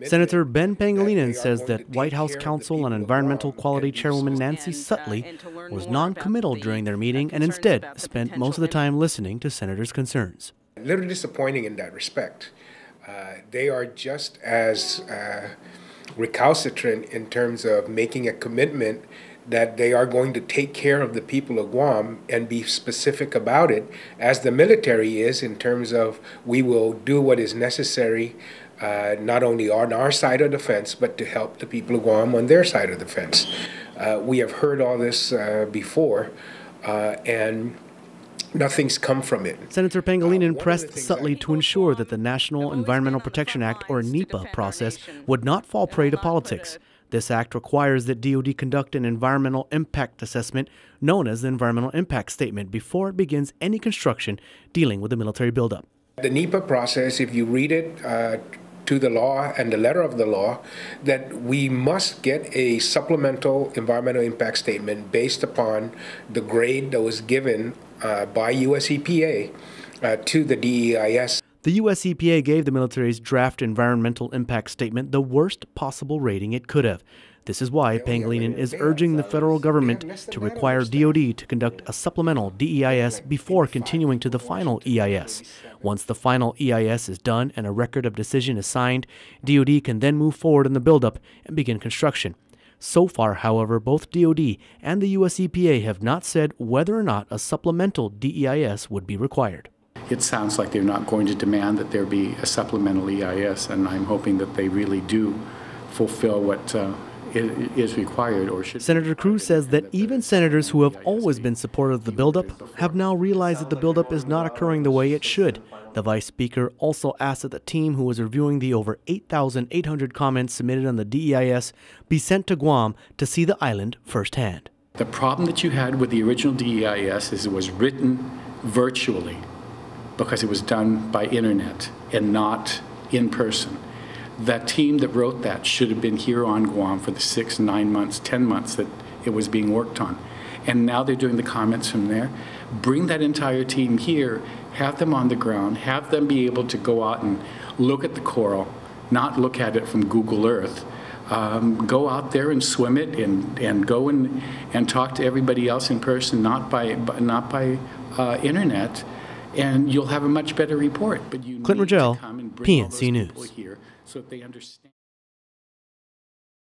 Senator Ben Pangilinan says that White House Counsel on Environmental Quality Chairwoman Nancy Sutley was non-committal during their meeting and instead spent most of the time listening to senators' concerns. A little disappointing in that respect. They are just as recalcitrant in terms of making a commitment that they are going to take care of the people of Guam and be specific about it as the military is in terms of we will do what is necessary not only on our side of the fence but to help the people of Guam on their side of the fence. We have heard all this before and nothing's come from it. Senator Pangilinan pressed Sutley to ensure that the National Environmental Protection Act, or NEPA, process would not fall prey to politics. This act requires that DoD conduct an environmental impact assessment known as the Environmental Impact Statement before it begins any construction dealing with the military buildup. The NEPA process, if you read it to the law and the letter of the law, that we must get a supplemental environmental impact statement based upon the grade that was given by US EPA to the DEIS. The US EPA gave the military's draft environmental impact statement the worst possible rating it could have. This is why Pangilinan is urging the federal government to require DoD to conduct a supplemental DEIS before continuing to the final EIS. Once the final EIS is done and a record of decision is signed, DoD can then move forward in the buildup and begin construction. So far, however, both DoD and the US EPA have not said whether or not a supplemental DEIS would be required. It sounds like they're not going to demand that there be a supplemental EIS, and I'm hoping that they really do fulfill what is required or should. Senator Cruz says that even senators who have always been supportive of the buildup have now realized that the buildup is not occurring the way it should. The Vice Speaker also asked that the team who was reviewing the over 8,800 comments submitted on the DEIS be sent to Guam to see the island firsthand. The problem that you had with the original DEIS is it was written virtually because it was done by internet and not in person. That team that wrote that should have been here on Guam for the 6, 9 months, 10 months that it was being worked on. And now they're doing the comments from there. Bring that entire team here, have them on the ground, have them be able to go out and look at the coral, not look at it from Google Earth. Go out there and swim it and go and talk to everybody else in person, not by internet. And you'll have a much better report. But you Clint Rogel, PNC News. So that they understand.